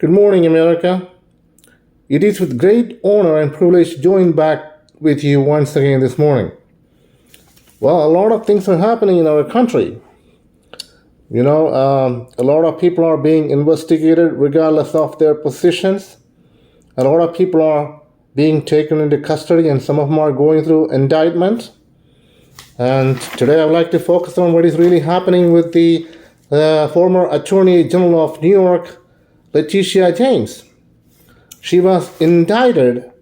Good morning, America. It is with great honor and privilege to join back with you once again this morning. Well, a lot of things are happening in our country. A lot of people are being investigated regardless of their positions. A lot of people are being taken into custody, and some of them are going through indictment. And today I would like to focus on what is really happening with the former Attorney General of New York, Letitia James. She was indicted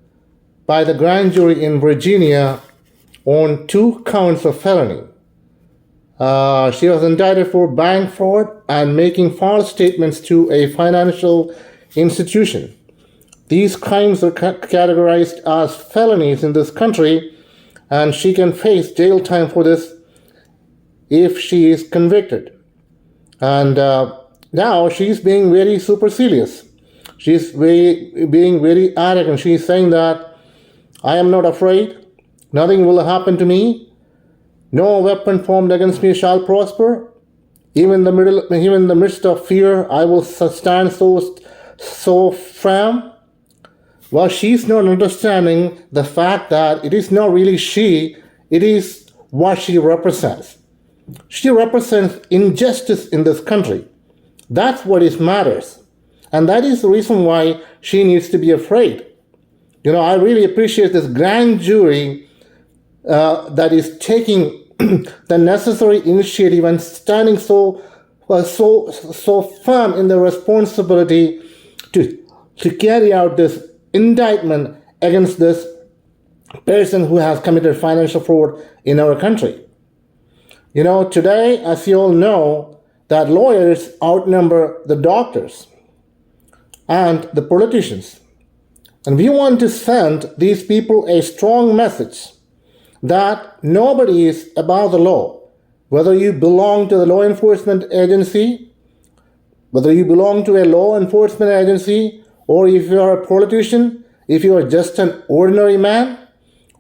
by the grand jury in Virginia on 2 counts of felony. She was indicted for bank fraud and making false statements to a financial institution. These crimes are categorized as felonies in this country, and she can face jail time for this if she is convicted. And now she's being very supercilious. She's being very arrogant. She's saying that I am not afraid. Nothing will happen to me. No weapon formed against me shall prosper. Even in the midst of fear, I will stand so firm. Well, she's not understanding the fact that it is not really she, it is what she represents. She represents injustice in this country. That's what it matters. And that is the reason why she needs to be afraid. I really appreciate this grand jury that is taking the necessary initiative and standing so firm in the responsibility to carry out this indictment against this person who has committed financial fraud in our country. Today, as you all know, that lawyers outnumber the doctors and the politicians. And we want to send these people a strong message that nobody is above the law. Whether you belong to the law enforcement agency, whether you belong to a law enforcement agency, or if you are a politician, if you are just an ordinary man,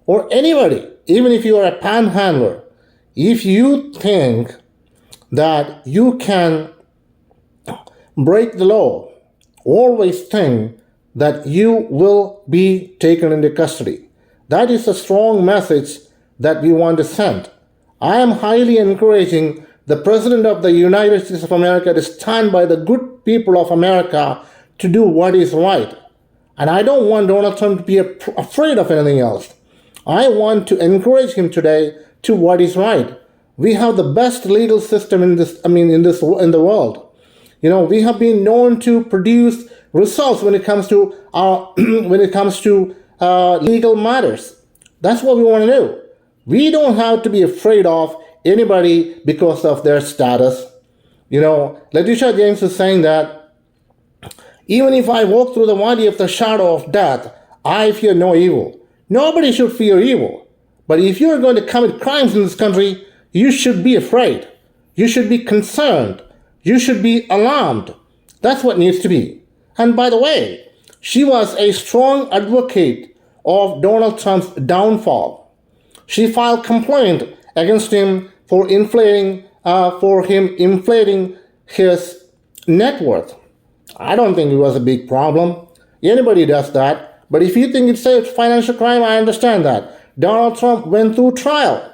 or anybody, even if you are a panhandler, if you think that you can break the law, always think that you will be taken into custody. That is a strong message that we want to send. I am highly encouraging the President of the United States of America to stand by the good people of America to do what is right. And I don't want Donald Trump to be afraid of anything else. I want to encourage him today to what is right. We have the best legal system in the world. We have been known to produce results when it comes to legal matters. That's what we want to do. We don't have to be afraid of anybody because of their status. Letitia James is saying that even if I walk through the valley of the shadow of death, I fear no evil. Nobody should fear evil. But if you're going to commit crimes in this country, you should be afraid. You should be concerned. You should be alarmed. That's what needs to be. And by the way, she was a strong advocate of Donald Trump's downfall. She filed complaint against him for inflating his net worth. I don't think it was a big problem. Anybody does that. But if you think it's a financial crime, I understand that. Donald Trump went through trial.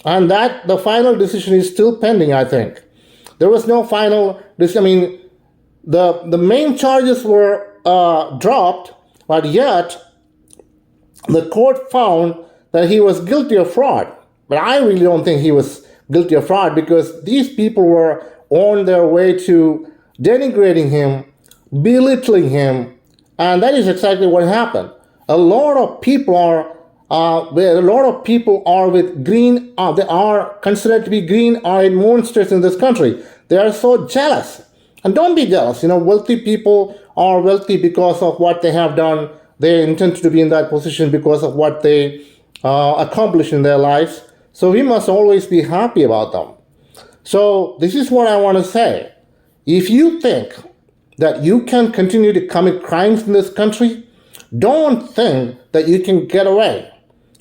And the final decision is still pending, I think. There was no final decision. The main charges were dropped, but yet the court found that he was guilty of fraud. But I really don't think he was guilty of fraud, because these people were on their way to denigrating him, belittling him, and that is exactly what happened. A lot of people are with green. They are considered to be green-eyed monsters in this country. They are so jealous, and don't be jealous. Wealthy people are wealthy because of what they have done. They intend to be in that position because of what they accomplish in their lives. So we must always be happy about them. So this is what I want to say. If you think that you can continue to commit crimes in this country, don't think that you can get away.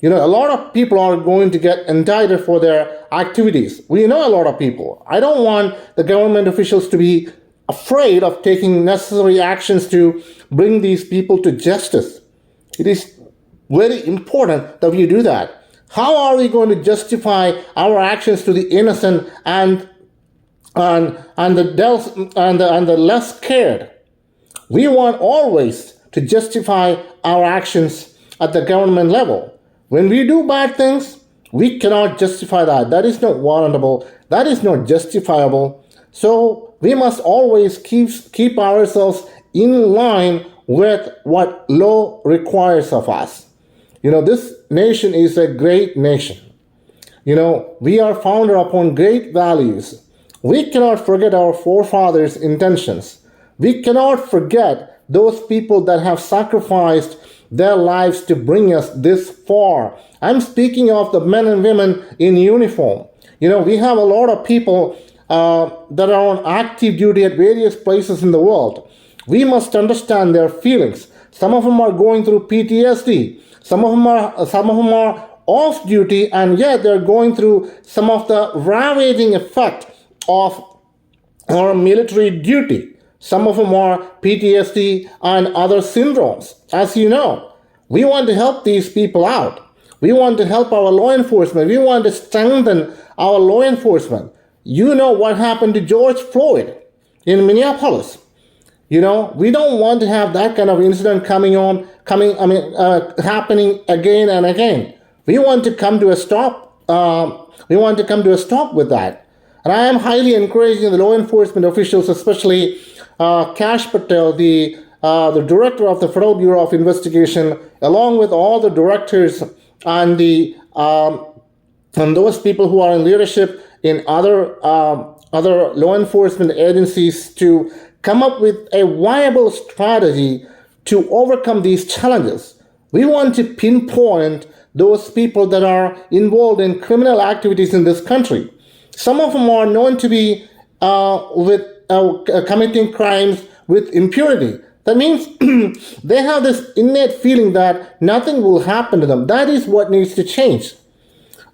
A lot of people are going to get indicted for their activities. We know a lot of people. I don't want the government officials to be afraid of taking necessary actions to bring these people to justice. It is very important that we do that. How are we going to justify our actions to the innocent and the less cared? We want always to justify our actions at the government level. When we do bad things, we cannot justify that. That is not warrantable. That is not justifiable. So we must always keep ourselves in line with what law requires of us. This nation is a great nation. We are founded upon great values. We cannot forget our forefathers' intentions. We cannot forget those people that have sacrificed their lives to bring us this far. I'm speaking of the men and women in uniform. We have a lot of people that are on active duty at various places in the world. We must understand their feelings. Some of them are going through PTSD. Some of them are off duty, and yet they're going through some of the ravaging effect of our military duty. Some of them are PTSD and other syndromes. As you know, we want to help these people out. We want to help our law enforcement. We want to strengthen our law enforcement. You know what happened to George Floyd in Minneapolis. We don't want to have that kind of incident happening again and again. We want to come to a stop. With that. And I am highly encouraging the law enforcement officials, especially Kash Patel, the director of the Federal Bureau of Investigation, along with all the directors and those people who are in leadership in other law enforcement agencies, to come up with a viable strategy to overcome these challenges. We want to pinpoint those people that are involved in criminal activities in this country. Some of them are known to be committing crimes with impunity. That means they have this innate feeling that nothing will happen to them. That is what needs to change.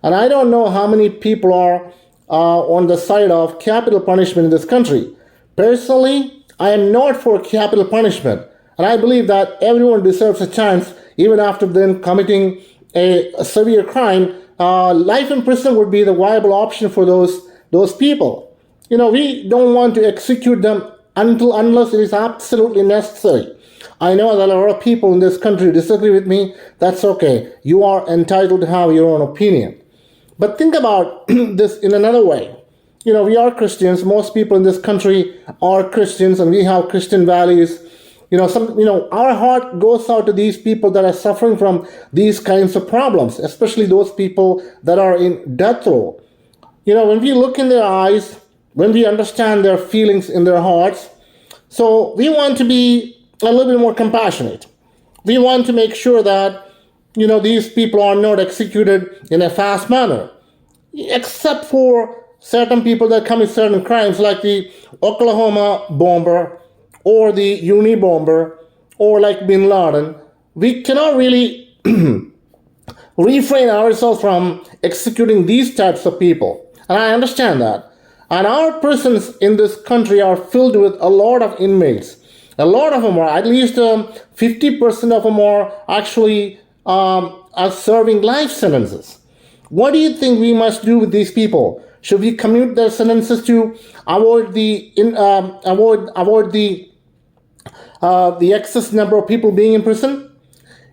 And I don't know how many people are on the side of capital punishment in this country. Personally, I am not for capital punishment. And I believe that everyone deserves a chance, even after then committing a severe crime. Life in prison would be the viable option for those people. We don't want to execute them unless it is absolutely necessary. I know that a lot of people in this country disagree with me. That's okay. You are entitled to have your own opinion. But think about this in another way. We are Christians. Most people in this country are Christians, and we have Christian values. Our heart goes out to these people that are suffering from these kinds of problems, especially those people that are in death row. When we look in their eyes, when we understand their feelings in their hearts, so we want to be a little bit more compassionate. We want to make sure that, these people are not executed in a fast manner, except for certain people that commit certain crimes, like the Oklahoma bomber or the Uni bomber, or like Bin Laden. We cannot really refrain ourselves from executing these types of people. And I understand that. And our prisons in this country are filled with a lot of inmates. A lot of them are, at least 50% of them are actually are serving life sentences. What do you think we must do with these people? Should we commute their sentences to avoid the excess number of people being in prison?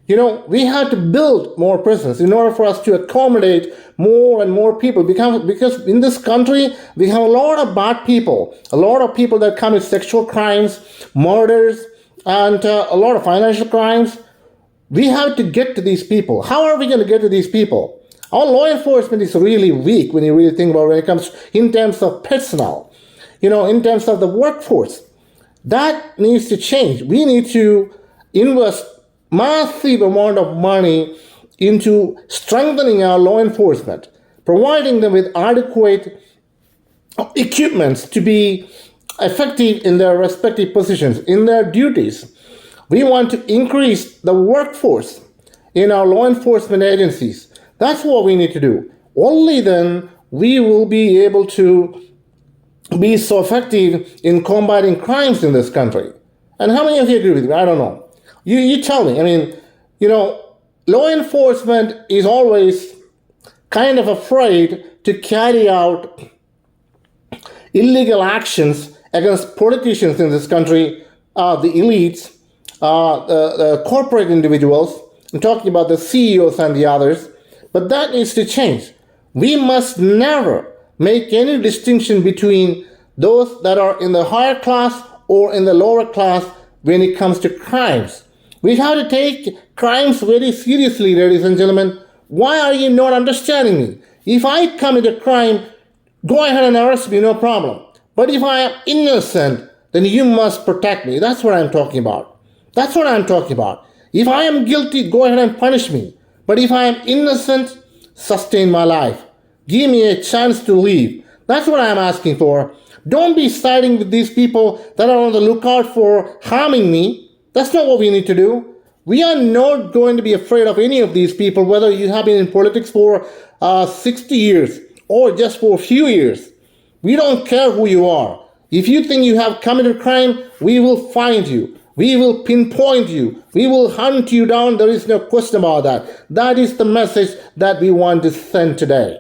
We have to build more prisons in order for us to accommodate more and more people. Because in this country, we have a lot of bad people, a lot of people that commit sexual crimes, murders, and a lot of financial crimes. We have to get to these people. How are we going to get to these people? Our law enforcement is really weak when you really think about it when it comes in terms of personnel, in terms of the workforce. That needs to change. We need to invest massive amount of money into strengthening our law enforcement, providing them with adequate equipments to be effective in their respective positions, in their duties. We want to increase the workforce in our law enforcement agencies. That's what we need to do. Only then we will be able to be so effective in combating crimes in this country. And how many of you agree with me? I don't know. You tell me. I mean, law enforcement is always kind of afraid to carry out illegal actions against politicians in this country, the elites, the corporate individuals. I'm talking about the CEOs and the others. But that needs to change. We must never make any distinction between those that are in the higher class or in the lower class when it comes to crimes. We have to take crimes very seriously, ladies and gentlemen. Why are you not understanding me? If I commit a crime, go ahead and arrest me, no problem. But if I am innocent, then you must protect me. That's what I'm talking about. That's what I'm talking about. If I am guilty, go ahead and punish me. But if I am innocent, sustain my life. Give me a chance to live. That's what I'm asking for. Don't be siding with these people that are on the lookout for harming me. That's not what we need to do. We are not going to be afraid of any of these people, whether you have been in politics for 60 years or just for a few years. We don't care who you are. If you think you have committed crime, we will find you. We will pinpoint you. We will hunt you down. There is no question about that. That is the message that we want to send today.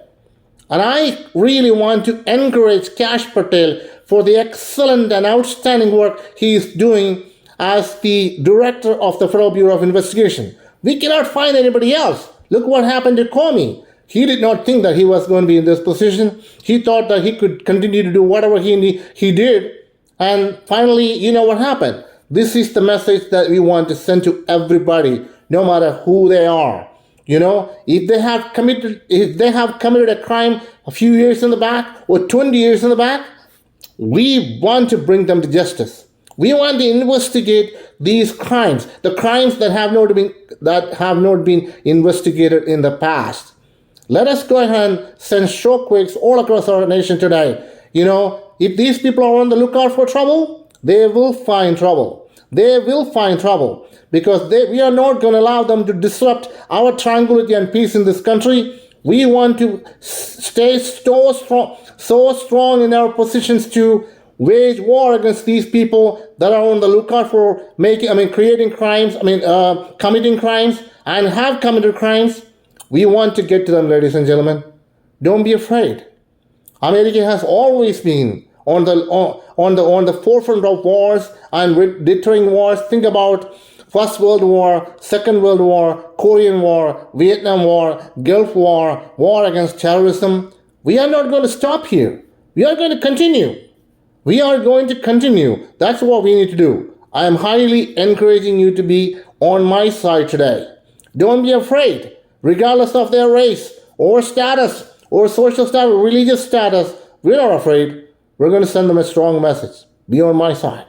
And I really want to encourage Kash Patel for the excellent and outstanding work he is doing as the director of the Federal Bureau of Investigation. We cannot find anybody else. Look what happened to Comey. He did not think that he was going to be in this position. He thought that he could continue to do whatever he did. And finally, you know what happened? This is the message that we want to send to everybody, no matter who they are. If they have committed a crime a few years in the back or 20 years in the back, we want to bring them to justice. We want to investigate these crimes, the crimes that have not been investigated in the past. Let us go ahead and send shockwaves all across our nation today. If these people are on the lookout for trouble, they will find trouble. They will find trouble because we are not going to allow them to disrupt our tranquility and peace in this country. We want to stay so strong in our positions to wage war against these people that are on the lookout for committing crimes and have committed crimes. We want to get to them, ladies and gentlemen. Don't be afraid. America has always been on the forefront of wars and deterring wars. Think about First World War, Second World War, Korean War, Vietnam War, Gulf War, war against terrorism. We are not going to stop here. We are going to continue. We are going to continue. That's what we need to do. I am highly encouraging you to be on my side today. Don't be afraid, regardless of their race or status or social status, religious status. We're not afraid. We're going to send them a strong message. Be on my side.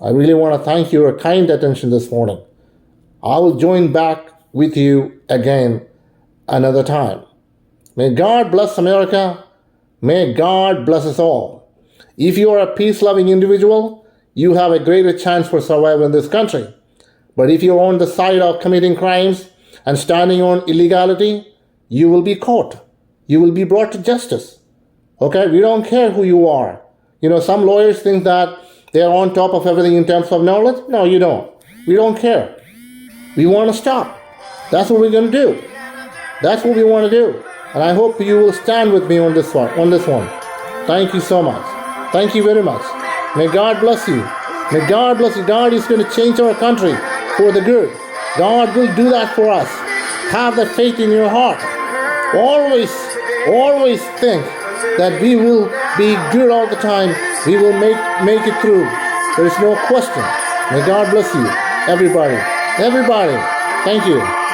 I really want to thank you for your kind attention this morning. I will join back with you again another time. May God bless America. May God bless us all. If you are a peace-loving individual, you have a greater chance for survival in this country. But if you're on the side of committing crimes and standing on illegality, you will be caught. You will be brought to justice. Okay? We don't care who you are. Some lawyers think that they're on top of everything in terms of knowledge. No, you don't. We don't care. We want to stop. That's what we're going to do. That's what we want to do. And I hope you will stand with me on this one. Thank you so much. Thank you very much. May God bless you. May God bless you. God is going to change our country for the good. God will do that for us. Have that faith in your heart. Always think that we will be good all the time. We will make it through. There is no question. May God bless you. Everybody. Thank you.